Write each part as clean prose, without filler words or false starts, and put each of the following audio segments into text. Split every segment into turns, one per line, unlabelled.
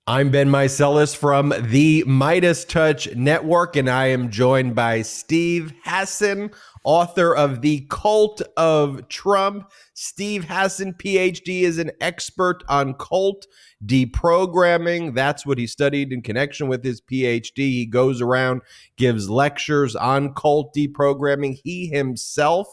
I'm Ben Meiselas from the MeidasTouch Network, and I am joined by Steve Hassan, author of The Cult of Trump. Steve Hassan, PhD, is an expert on cult deprogramming. That's what he studied in connection with his PhD. He goes around, gives lectures on cult deprogramming. He himself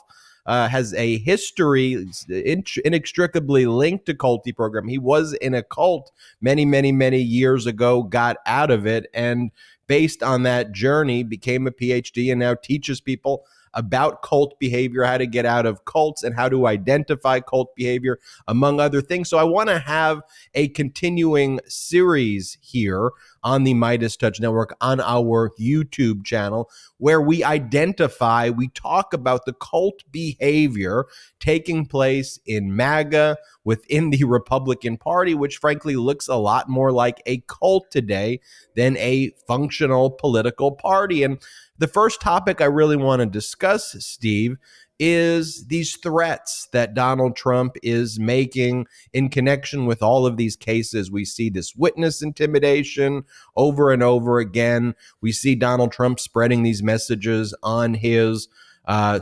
has a history inextricably linked to cult deprogramming. He was in a cult many years ago, got out of it, and based on that journey, became a PhD and now teaches people about cult behavior, how to get out of cults and how to identify cult behavior, among other things. So I want to have a continuing series here on the MeidasTouch Network on our YouTube channel where we talk about the cult behavior taking place in MAGA, within the Republican Party, which frankly looks a lot more like a cult today than a functional political party. And the first topic I really want to discuss, Steve, is these threats that Donald Trump is making in connection with all of these cases. We see this witness intimidation over and over again. We see Donald Trump spreading these messages on his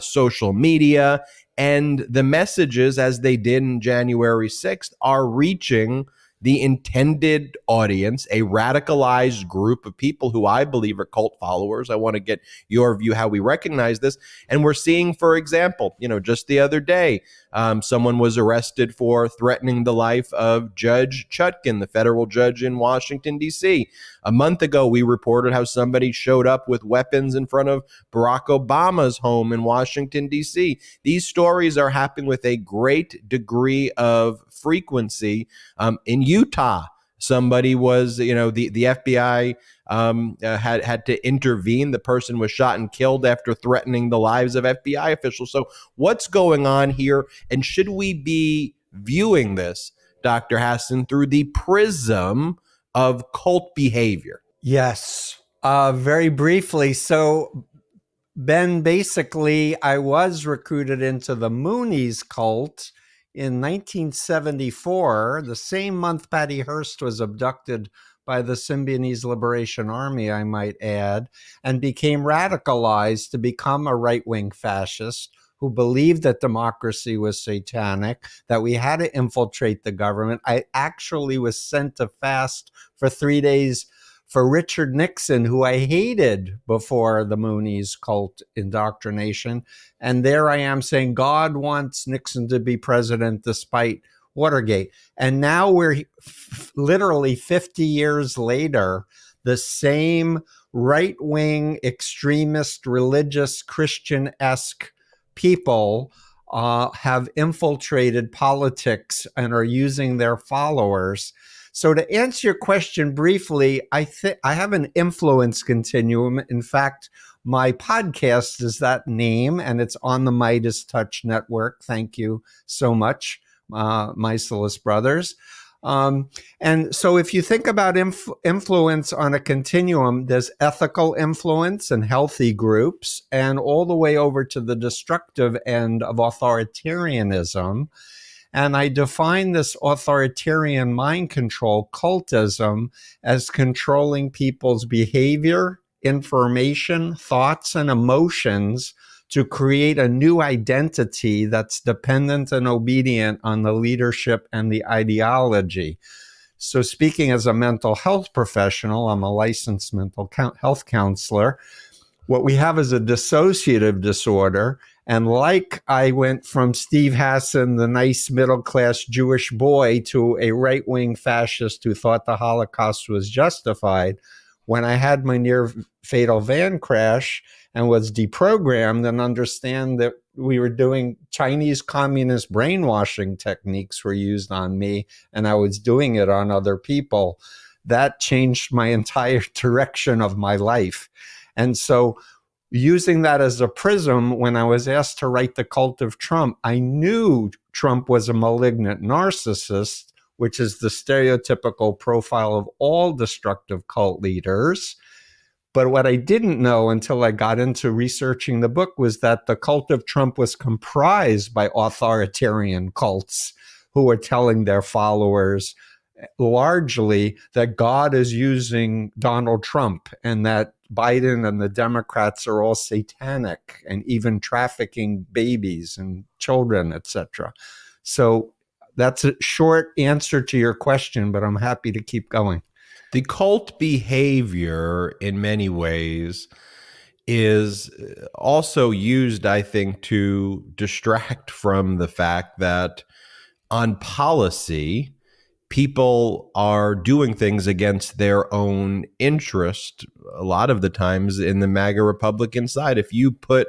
social media. And the messages, as they did in January 6th, are reaching the intended audience, a radicalized group of people who I believe are cult followers. I want to get your view how we recognize this. And we're seeing, for example, just the other day, someone was arrested for threatening the life of Judge Chutkan, the federal judge in Washington, D.C. A month ago, we reported how somebody showed up with weapons in front of Barack Obama's home in Washington, D.C. These stories are happening with a great degree of frequency. In Utah, somebody was, the FBI had to intervene. The person was shot and killed after threatening the lives of FBI officials. So what's going on here? And should we be viewing this, Dr. Hassan, through the prism of cult behavior?
Yes, very briefly. So, Ben, basically, I was recruited into the Moonies cult in 1974, the same month Patty Hearst was abducted by the Symbionese Liberation Army, I might add, and became radicalized to become a right-wing fascist who believed that democracy was satanic, that we had to infiltrate the government. I actually was sent to fast for 3 days for Richard Nixon, who I hated before the Moonies cult indoctrination. And there I am saying God wants Nixon to be president despite Watergate. And now we're literally 50 years later, the same right-wing, extremist, religious, Christian-esque people have infiltrated politics and are using their followers. So to answer your question briefly, I have an influence continuum. In fact, my podcast is that name, and it's on the MeidasTouch Network. Thank you so much, Meiselas brothers. And so if you think about influence on a continuum, there's ethical influence and healthy groups, and all the way over to the destructive end of authoritarianism. And I define this authoritarian mind control cultism as controlling people's behavior, information, thoughts, and emotions to create a new identity that's dependent and obedient on the leadership and the ideology. So speaking as a mental health professional, I'm a licensed mental health counselor. What we have is a dissociative disorder. And like I went from Steve Hassan, the nice middle-class Jewish boy, to a right-wing fascist who thought the Holocaust was justified, when I had my near-fatal van crash and was deprogrammed and understand that we were doing Chinese communist brainwashing techniques were used on me, and I was doing it on other people, that changed my entire direction of my life. And so using that as a prism, when I was asked to write The Cult of Trump, I knew Trump was a malignant narcissist, which is the stereotypical profile of all destructive cult leaders. But what I didn't know until I got into researching the book was that the cult of Trump was comprised by authoritarian cults who were telling their followers, largely that God is using Donald Trump and that Biden and the Democrats are all satanic and even trafficking babies and children, etc. So that's a short answer to your question, but I'm happy to keep going.
The cult behavior, in many ways, is also used, I think, to distract from the fact that on policy, people are doing things against their own interest a lot of the times in the MAGA Republican side. If you put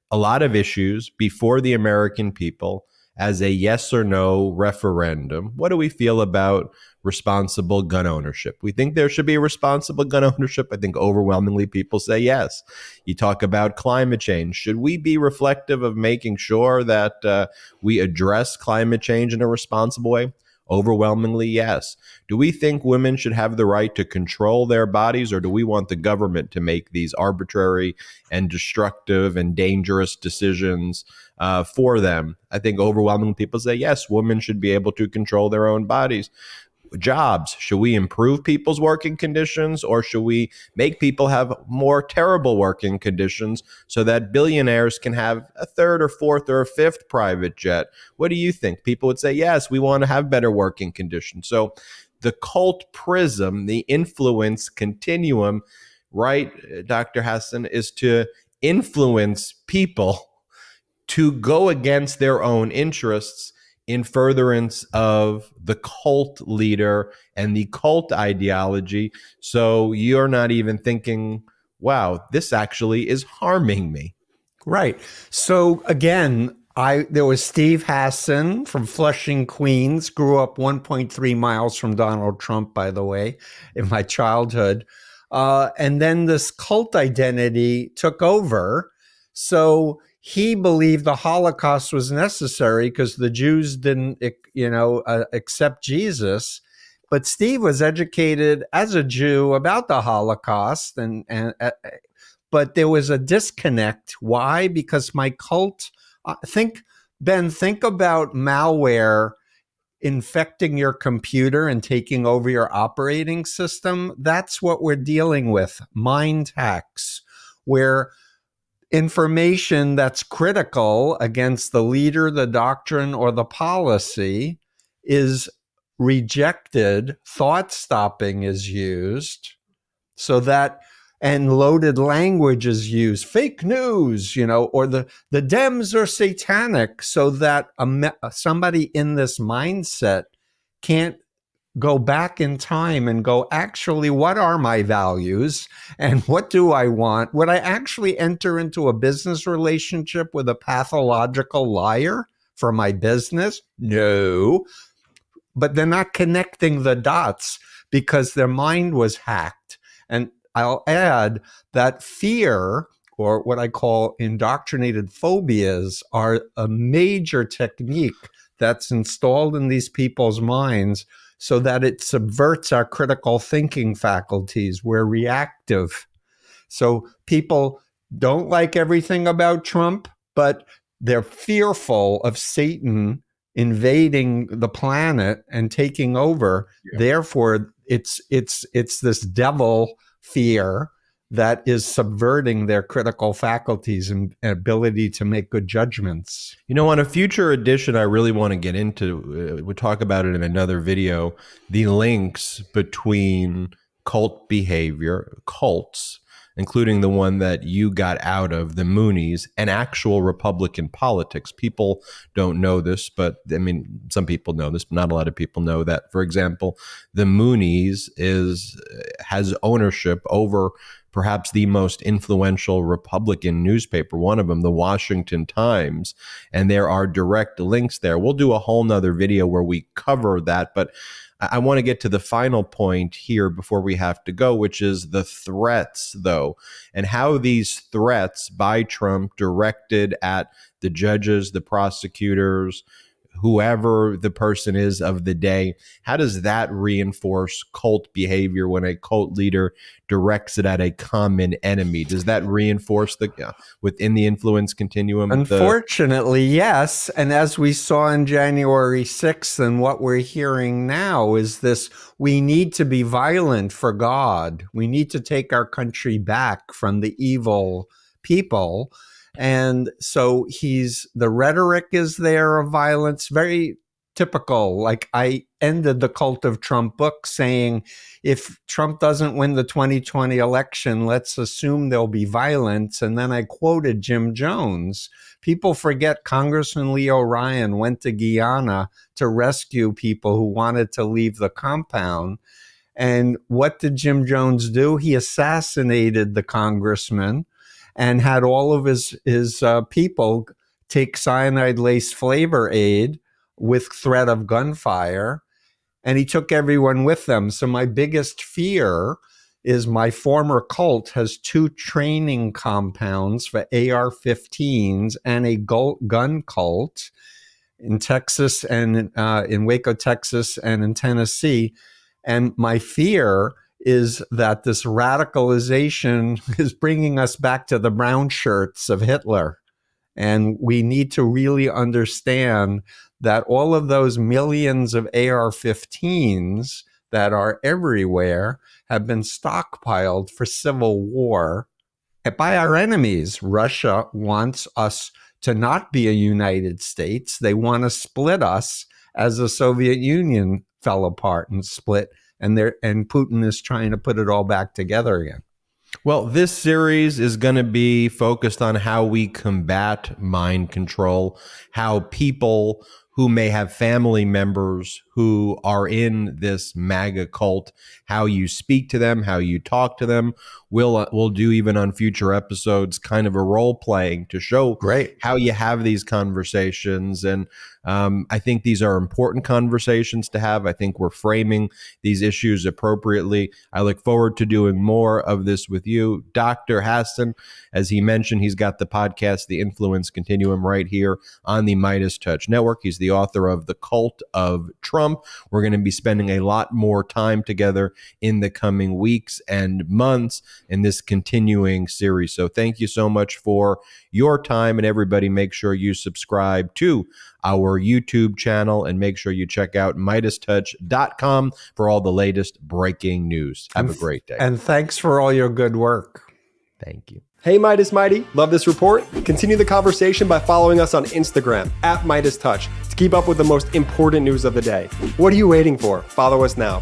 a lot of issues before the American people as a yes or no referendum, what do we feel about responsible gun ownership? We think there should be responsible gun ownership. I think overwhelmingly people say yes. You talk about climate change. Should we be reflective of making sure that we address climate change in a responsible way? Overwhelmingly, yes. Do we think women should have the right to control their bodies, or do we want the government to make these arbitrary and destructive and dangerous decisions for them? I think overwhelming people say, yes, women should be able to control their own bodies. Jobs, should we improve people's working conditions, or should we make people have more terrible working conditions so that billionaires can have a third or fourth or a fifth private jet? What do you think? People would say, yes, we want to have better working conditions. So the cult prism, the influence continuum, right, Dr. Hassan, is to influence people to go against their own interests in furtherance of the cult leader and the cult ideology. So you're not even thinking, wow, this actually is harming me.
Right. So again, there was Steve Hassan from Flushing, Queens, grew up 1.3 miles from Donald Trump, by the way, in my childhood. And then this cult identity took over. So he believed the Holocaust was necessary because the Jews didn't, accept Jesus. But Steve was educated as a Jew about the Holocaust, but there was a disconnect. Why? Because my cult, think about malware infecting your computer and taking over your operating system. That's what we're dealing with. Mind hacks, where information that's critical against the leader, the doctrine, or the policy is rejected. Thought stopping is used so that, and loaded language is used, fake news, or the Dems are satanic, so that somebody in this mindset can't go back in time and go, actually, what are my values and what do I want? Would I actually enter into a business relationship with a pathological liar for my business? No. But they're not connecting the dots because their mind was hacked. And I'll add that fear, or what I call indoctrinated phobias, are a major technique that's installed in these people's minds so that it subverts our critical thinking faculties. We're reactive. So people don't like everything about Trump, but they're fearful of Satan invading the planet and taking over. Yeah. Therefore, it's this devil fear that is subverting their critical faculties and ability to make good judgments.
On a future edition, I really want to get into, we'll talk about it in another video, the links between cult behavior, cults, including the one that you got out of, the Moonies, and actual Republican politics. People don't know this, but some people know this, but not a lot of people know that, for example, the Moonies has ownership over perhaps the most influential Republican newspaper, one of them, the Washington Times, and there are direct links there. We'll do a whole nother video where we cover that, but I want to get to the final point here before we have to go, which is the threats, though, and how these threats by Trump directed at the judges, the prosecutors, whoever the person is of the day. How does that reinforce cult behavior when a cult leader directs it at a common enemy? Does that reinforce within the influence continuum?
Unfortunately, yes. And as we saw in January 6th, and what we're hearing now is this: we need to be violent for God. We need to take our country back from the evil people. And so the rhetoric is there of violence, very typical. Like, I ended the Cult of Trump book saying, if Trump doesn't win the 2020 election, let's assume there'll be violence. And then I quoted Jim Jones. People forget Congressman Leo Ryan went to Guyana to rescue people who wanted to leave the compound. And what did Jim Jones do? He assassinated the congressman and had all of his people take cyanide-laced flavor aid with threat of gunfire, and he took everyone with them. So my biggest fear is my former cult has 2 training compounds for AR-15s and a gun cult in Texas and in Waco, Texas, and in Tennessee. And my fear is that this radicalization is bringing us back to the brown shirts of Hitler. And we need to really understand that all of those millions of AR-15s that are everywhere have been stockpiled for civil war by our enemies. Russia wants us to not be a United States. They want to split us as the Soviet Union fell apart and split. And Putin is trying to put it all back together again.
Well, this series is going to be focused on how we combat mind control, how people who may have family members who are in this MAGA cult, how you speak to them, how you talk to them. We'll do, even on future episodes, kind of a role playing to show how you have these conversations. And I think these are important conversations to have. I think we're framing these issues appropriately. I look forward to doing more of this with you, Dr. Hassan. As he mentioned, he's got the podcast, The Influence Continuum, right here on the MeidasTouch Network. He's the author of The Cult of Trump. We're going to be spending a lot more time together in the coming weeks and months in this continuing series. So thank you so much for your time, and everybody, make sure you subscribe to our YouTube channel and make sure you check out MeidasTouch.com for all the latest breaking news. Have a great day.
And thanks for all your good work.
Thank you.
Hey, Meidas Mighty, love this report? Continue the conversation by following us on Instagram @MeidasTouch to keep up with the most important news of the day. What are you waiting for? Follow us now.